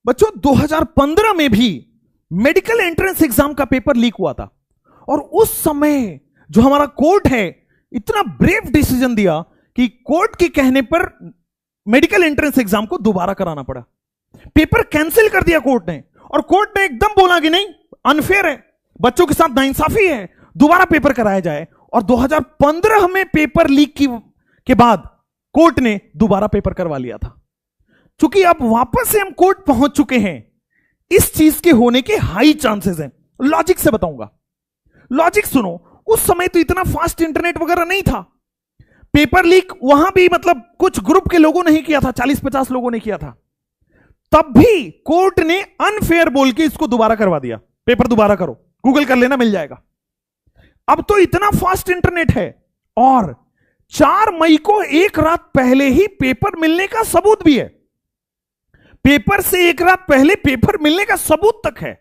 बच्चों 2015 में भी मेडिकल एंट्रेंस एग्जाम का पेपर लीक हुआ था और उस समय जो हमारा कोर्ट है इतना ब्रेव डिसीजन दिया कि कोर्ट के कहने पर मेडिकल एंट्रेंस एग्जाम को दोबारा कराना पड़ा। पेपर कैंसिल कर दिया कोर्ट ने और कोर्ट ने एकदम बोला कि नहीं, अनफेयर है, बच्चों के साथ नाइंसाफी है, दोबारा पेपर कराया जाए। और 2015 में पेपर लीक के बाद कोर्ट ने दोबारा पेपर करवा लिया था। चूंकि अब वापस से हम कोर्ट पहुंच चुके हैं, इस चीज के होने के हाई चांसेस हैं। लॉजिक से बताऊंगा, लॉजिक सुनो। उस समय तो इतना फास्ट इंटरनेट वगैरह नहीं था। पेपर लीक वहां भी मतलब कुछ ग्रुप के लोगों ने ही किया था, 40-50 लोगों ने किया था। तब भी कोर्ट ने अनफेयर बोल के इसको दोबारा करवा दिया। पेपर दोबारा करो, गूगल कर लेना, मिल जाएगा। अब तो इतना फास्ट इंटरनेट है और 4 मई को एक रात पहले ही पेपर मिलने का सबूत भी है। पेपर से एक रात पहले पेपर मिलने का सबूत तक है।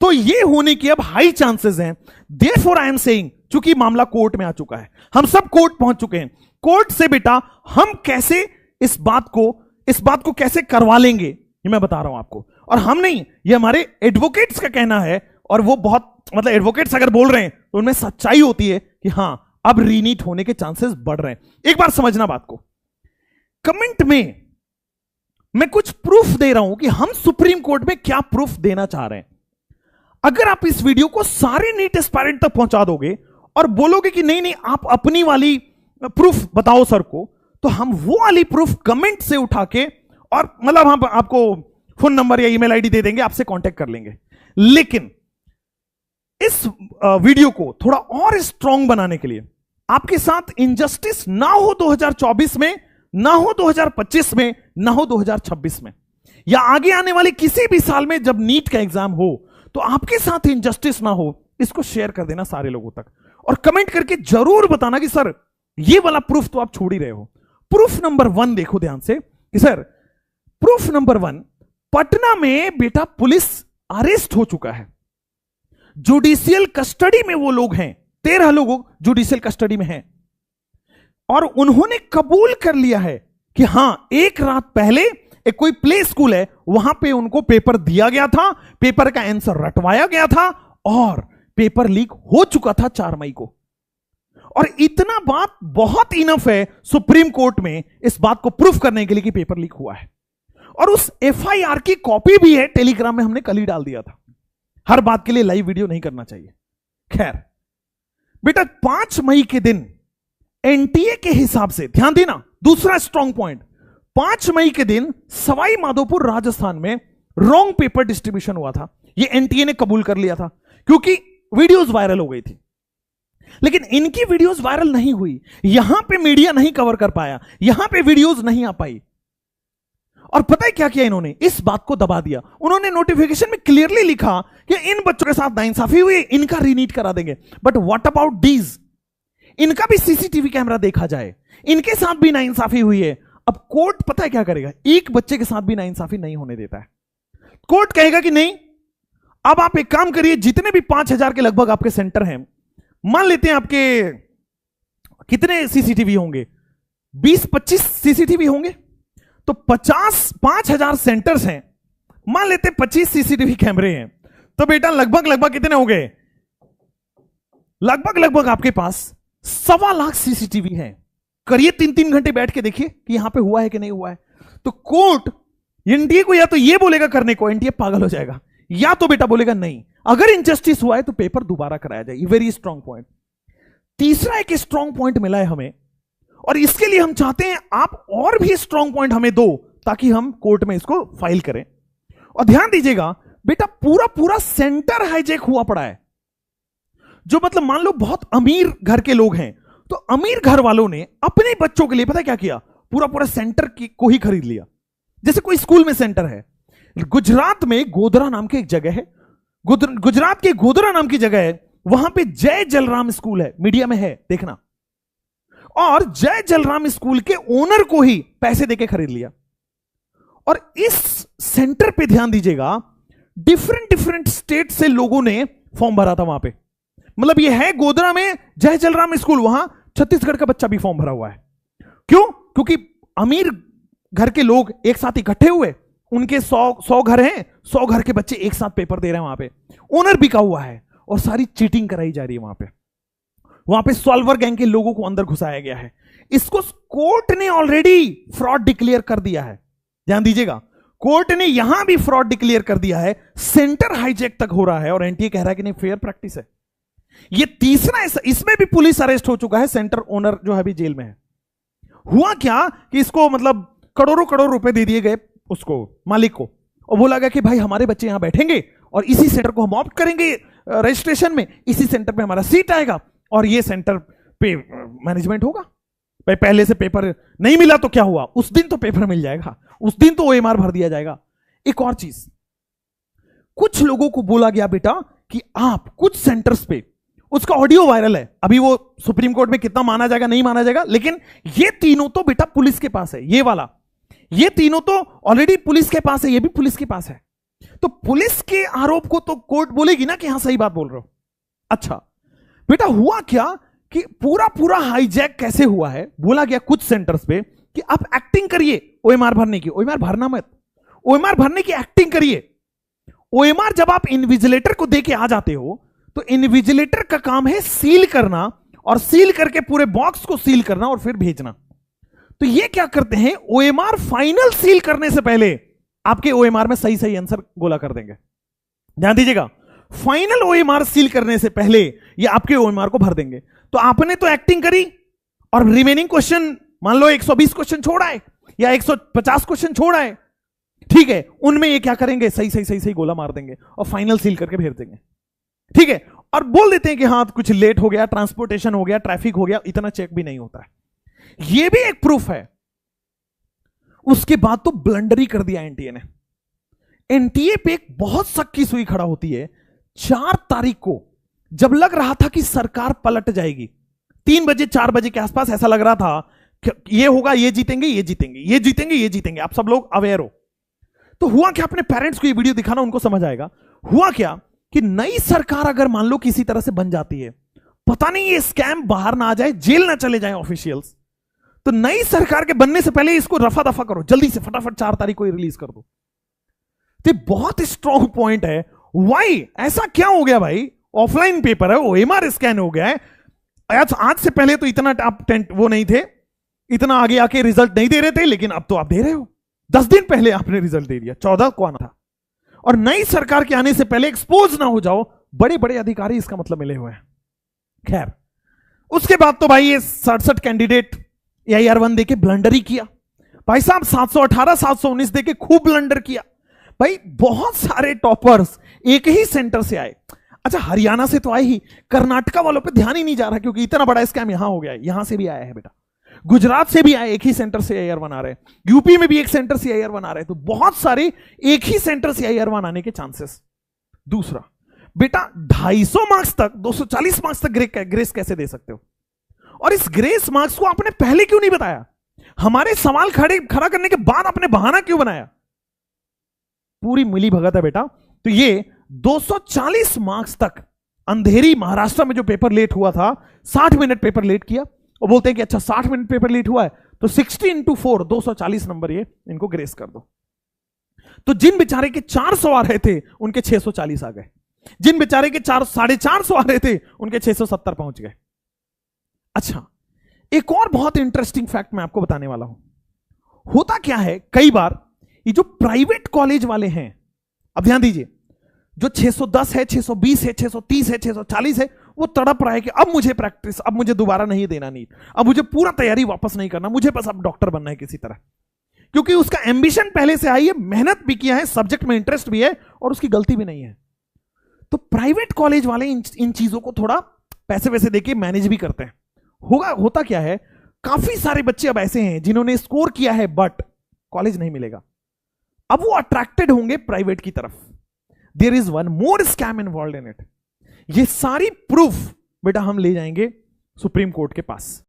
तो ये होने की अब हाई चांसेस हैं। देयरफॉर आई एम सेइंग, चूंकि मामला कोर्ट में आ चुका है, हम सब कोर्ट पहुंच चुके हैं, कोर्ट से बेटा हम कैसे इस बात को कैसे करवा लेंगे ये मैं बता रहा हूं आपको। और हम नहीं, ये हमारे एडवोकेट्स का कहना है और वो बहुत मतलब एडवोकेट्स अगर बोल रहे हैं तो उनमें सच्चाई होती है कि हां अब रीनीट होने के चांसेस बढ़ रहे हैं। एक बार समझना बात को। कमेंट में मैं कुछ प्रूफ दे रहा हूं कि हम सुप्रीम कोर्ट में क्या प्रूफ देना चाह रहे हैं। अगर आप इस वीडियो को सारे नीट एस्पायरेंट तक पहुंचा दोगे और बोलोगे कि नहीं नहीं आप अपनी वाली प्रूफ बताओ सर को, तो हम वो वाली प्रूफ कमेंट से उठा के और मतलब हम आपको फोन नंबर या ईमेल आईडी दे देंगे, आपसे कांटेक्ट कर लेंगे। लेकिन इस वीडियो को थोड़ा और स्ट्रांग बनाने के लिए, आपके साथ इनजस्टिस ना हो 2024 में, ना हो 2025 में, ना हो 2026 में, या आगे आने वाले किसी भी साल में जब नीट का एग्जाम हो तो आपके साथ इनजस्टिस ना हो। इसको शेयर कर देना सारे लोगों तक और कमेंट करके जरूर बताना कि सर ये वाला प्रूफ तो आप छोड़ ही रहे हो। प्रूफ नंबर 1 देखो ध्यान से कि सर प्रूफ नंबर 1, पटना में बेटा पुलिस अरेस्ट हो चुका है। जुडिशियल कस्टडी में वो लोग हैं, 13 लोग जुडिशियल कस्टडी में हैं और उन्होंने कबूल कर लिया है कि हां एक रात पहले एक कोई प्ले स्कूल है वहां पे उनको पेपर दिया गया था, पेपर का आंसर रटवाया गया था और पेपर लीक हो चुका था 4 मई को। और इतना बात बहुत इनफ है सुप्रीम कोर्ट में इस बात को प्रूफ करने के लिए कि पेपर लीक हुआ है। और उस एफआईआर की कॉपी भी है, टेलीग्राम में हमने कल ही डाल दिया था। हर बात के लिए लाइव वीडियो नहीं करना चाहिए। खैर बेटा 5 मई के दिन एनटीए के हिसाब से, ध्यान देना दूसरा स्ट्रॉन्ग पॉइंट, 5 मई के दिन सवाई माधोपुर राजस्थान में रॉन्ग पेपर डिस्ट्रीब्यूशन हुआ था। यह एनटीए ने कबूल कर लिया था क्योंकि वीडियोस वायरल हो गई थी। लेकिन इनकी वीडियोस वायरल नहीं हुई, यहां पे मीडिया नहीं कवर कर पाया, यहां पे वीडियोस नहीं आ पाई। और पता है क्या किया इन्होंने? इस बात को दबा दिया। उन्होंने नोटिफिकेशन में क्लियरली लिखा कि इन बच्चों के साथ नाइंसाफी हुई, इनका रीनीट करा देंगे। But what about these? इनका भी सीसीटीवी कैमरा देखा जाए, इनके साथ भी नाइंसाफी हुई है। अब कोर्ट पता है क्या करेगा? एक बच्चे के साथ भी नाइंसाफी नहीं होने देता है। कोर्ट कहेगा कि नहीं, अब आप एक काम करिए, जितने भी 5000 के लगभग आपके सेंटर हैं, मान लेते हैं आपके कितने सीसीटीवी होंगे, 20-25 सीसीटीवी होंगे, तो 5000 सेंटर्स हैं, मान लेते हैं 25 सीसीटीवी कैमरे हैं, तो बेटा लगभग कितने हो गए? लगभग आपके पास 1.25 लाख सीसीटीवी हैं। करिए 3-3 घंटे बैठ के देखिए कि यहां पे हुआ है कि नहीं हुआ है। तो कोर्ट एनटीए को या तो ये बोलेगा करने को, एनटीए पागल हो जाएगा, या तो बेटा बोलेगा नहीं, अगर इनजस्टिस हुआ है तो पेपर दोबारा कराया जाए। Very strong point. तीसरा एक स्ट्रांग पॉइंट मिला है हमें और इसके लिए हम चाहते हैं आप और भी स्ट्रांग पॉइंट हमें दो ताकि हम कोर्ट में इसको फाइल करें। और ध्यान दीजिएगा बेटा, पूरा सेंटर हाईजैक हुआ पड़ा है। जो मतलब मान लो बहुत अमीर घर के लोग हैं, तो अमीर घर वालों ने अपने बच्चों के लिए पता है क्या किया? पूरा सेंटर को ही खरीद लिया। जैसे कोई स्कूल में सेंटर है, गुजरात में गोधरा नाम की एक जगह है, गुजरात के गोधरा नाम की जगह है, वहां पे जय जलराम स्कूल है, मीडिया में है देखना। और जय जलराम स्कूल के ओनर को ही पैसे देके खरीद लिया। और इस सेंटर पे ध्यान दीजिएगा, डिफरेंट स्टेट से लोगों ने फॉर्म भरा था वहां पे। मतलब ये है गोधरा में जय जलराम स्कूल, वहां छत्तीसगढ़ का बच्चा भी फॉर्म भरा हुआ है। क्यों? क्योंकि अमीर घर के लोग एक साथ इकट्ठे हुए उनके 100 घर हैं, 100 घर के बच्चे एक साथ पेपर दे रहे हैं, वहां पे ओनर बिका हुआ है और सारी चीटिंग कराई जा रही है। वहां पे सॉल्वर गैंग के लोगों को अंदर घुसाया गया है। इसको कोर्ट ने ऑलरेडी फ्रॉड डिक्लेयर कर दिया है। ध्यान दीजिएगा, कोर्ट ने यहां भी फ्रॉड डिक्लेयर कर दिया है, सेंटर हाईजैक तक हो रहा है और एनटीए कह रहा है कि नहीं फेयर प्रैक्टिस है। ये तीसरा, इसमें भी पुलिस अरेस्ट हो चुका है, सेंटर ओनर जो है अभी जेल में है। हुआ क्या कि इसको मतलब करोड़ों रुपए दे दिए गए उसको, मालिक को, और बोला गया कि भाई हमारे बच्चे यहां बैठेंगे और इसी सेंटर को हम ऑप्ट करेंगे रजिस्ट्रेशन में, इसी सेंटर पे हमारा सीट आएगा और ये सेंटर पे मैनेजमेंट होगा। भाई पहले से पेपर नहीं मिला तो क्या हुआ, उस दिन तो पेपर मिल जाएगा, उस दिन तो ओएमआर भर दिया जाएगा। एक और चीज, कुछ लोगों को बोला गया बेटा कि आप कुछ सेंटर्स पे, उसका ऑडियो वायरल है, अभी वो सुप्रीम कोर्ट में कितना माना जाएगा नहीं माना जाएगा, लेकिन ये तीनों तो बेटा पुलिस के पास है, ये वाला, ये तीनों तो ऑलरेडी पुलिस के पास है, ये भी पुलिस के पास है। तो पुलिस के आरोप को तो कोर्ट बोलेगी ना कि हां सही बात बोल रहे हो। अच्छा बेटा, हुआ क्या कि पूरा हाईजैक कैसे हुआ है, बोला गया कुछ सेंटर्स पे कि आप एक्टिंग करिए ओएमआर भरने की, ओएमआर भरना मत, ओएमआर भरने की एक्टिंग करिए। ओएमआर जब आप इन्विजिलेटर को देके आ जाते हो तो इन्विजिलेटर का काम है सील करना, और सील करके पूरे बॉक्स को सील करना और फिर भेजना। तो ये क्या करते हैं, ओएमआर फाइनल सील करने से पहले आपके ओएमआर में सही आंसर गोला कर देंगे। ध्यान दीजिएगा, फाइनल ओएमआर सील करने से पहले ये आपके ओएमआर को भर देंगे। तो आपने तो एक्टिंग करी और रिमेनिंग क्वेश्चन मान लो 120 क्वेश्चन छोड़ा है या 150 क्वेश्चन छोड़ा है, ठीक है, उनमें ये क्या करेंगे, सही गोला मार देंगे और फाइनल सील करके भेज देंगे, ठीक है। और बोल देते हैं कि हाँ कुछ लेट हो गया, ट्रांसपोर्टेशन हो गया, ट्रैफिक हो गया, इतना चेक भी नहीं होता है। ये भी एक प्रूफ है। उसके बाद तो ब्लंडर ही कर दिया एनटीए ने। एनटीए पे एक बहुत सख्त सुई खड़ा होती है। 4 तारीख को जब लग रहा था कि सरकार पलट जाएगी, 3 बजे 4 बजे के आसपास ऐसा लग रहा था कि ये होगा, ये जीतेंगे, ये जीतेंगे, ये जीतेंगे, ये जीतेंगे, आप सब लोग अवेयर हो। तो हुआ क्या, अपने पेरेंट्स को ये वीडियो दिखाना, उनको समझ आएगा। हुआ क्या कि नई सरकार अगर मान लो किसी तरह से बन जाती है, पता नहीं ये स्कैम बाहर ना आ जाए, जेल ना चले जाए ऑफिशियल्स, तो नई सरकार के बनने से पहले इसको रफा दफा करो, जल्दी से फटाफट 4 तारीख को रिलीज कर दो। तो बहुत स्ट्रॉन्ग पॉइंट है। वाई, ऐसा क्या हो गया भाई, ऑफलाइन पेपर है, ओएमआर स्कैन हो गया है, आज से पहले तो इतना आप वो नहीं थे, इतना आगे आके रिजल्ट नहीं दे रहे थे, लेकिन अब तो आप दे रहे हो। 10 दिन पहले आपने रिजल्ट दे दिया, 14 को आना था। और नई सरकार के आने से पहले एक्सपोज ना हो जाओ, बड़े बड़े अधिकारी इसका मतलब मिले हुए हैं। खैर, उसके बाद तो भाई ये 67 कैंडिडेट AIR-1 देके ब्लंडर ही किया भाई साहब, 718 719 देके खूब ब्लंडर किया भाई। बहुत सारे टॉपर्स एक ही सेंटर से आए। अच्छा, हरियाणा से तो आए ही, कर्नाटका वालों पे ध्यान ही नहीं जा रहा क्योंकि इतना बड़ा स्कैम यहां हो गया है, यहां से भी आया है बेटा, गुजरात से भी आए, एक ही सेंटर से AIR-1 आ रहे हैं, यूपी में भी एक सेंटर से AIR-1 आ रहे हैं। तो बहुत सारे एक ही सेंटर से AIR-1 आने के चांसेस। दूसरा बेटा, 250 मार्क्स तक, 240 मार्क्स तक ग्रेस कैसे दे सकते हो, और इस ग्रेस मार्क्स को आपने पहले क्यों नहीं बताया, हमारे सवाल खड़ा करने के बाद आपने बहाना क्यों बनाया। पूरी मिली भगत है बेटा। तो ये 240 मार्क्स तक अंधेरी महाराष्ट्र में जो पेपर लेट हुआ था, 60 मिनट पेपर लेट किया, और बोलते हैं कि अच्छा 60 मिनट पेपर लेट हुआ है तो 60 × 4 240 नंबर ये इनको ग्रेस कर दो। तो जिन बेचारे के 400 आ रहे थे उनके 640 आ गए, जिन बेचारे के 450 आ रहे थे उनके 670 पहुंच गए। अच्छा, एक और बहुत इंटरेस्टिंग फैक्ट मैं आपको बताने वाला हूं। होता क्या है, कई बार ये जो प्राइवेट कॉलेज वाले हैं, अब ध्यान दीजिए, जो 610 है, 620 है, 630 है, 640 है, वो तड़प रहा है कि अब मुझे प्रैक्टिस, अब मुझे दोबारा नहीं देना नीट, अब मुझे पूरा तैयारी वापस नहीं करना, मुझे बस अब डॉक्टर बनना है किसी तरह, क्योंकि उसका एम्बिशन पहले से आई है, मेहनत भी किया है, सब्जेक्ट में इंटरेस्ट भी है और उसकी गलती भी नहीं है। तो प्राइवेट कॉलेज वाले इन चीजों को थोड़ा पैसे वैसे देके मैनेज भी करते हैं। होता क्या है, काफी सारे बच्चे अब ऐसे हैं जिन्होंने स्कोर किया है बट कॉलेज नहीं मिलेगा, अब वो अट्रैक्टेड होंगे प्राइवेट की तरफ। There is one more scam involve in it. ये सारी प्रूफ बेटा हम ले जाएंगे सुप्रीम कोर्ट के पास।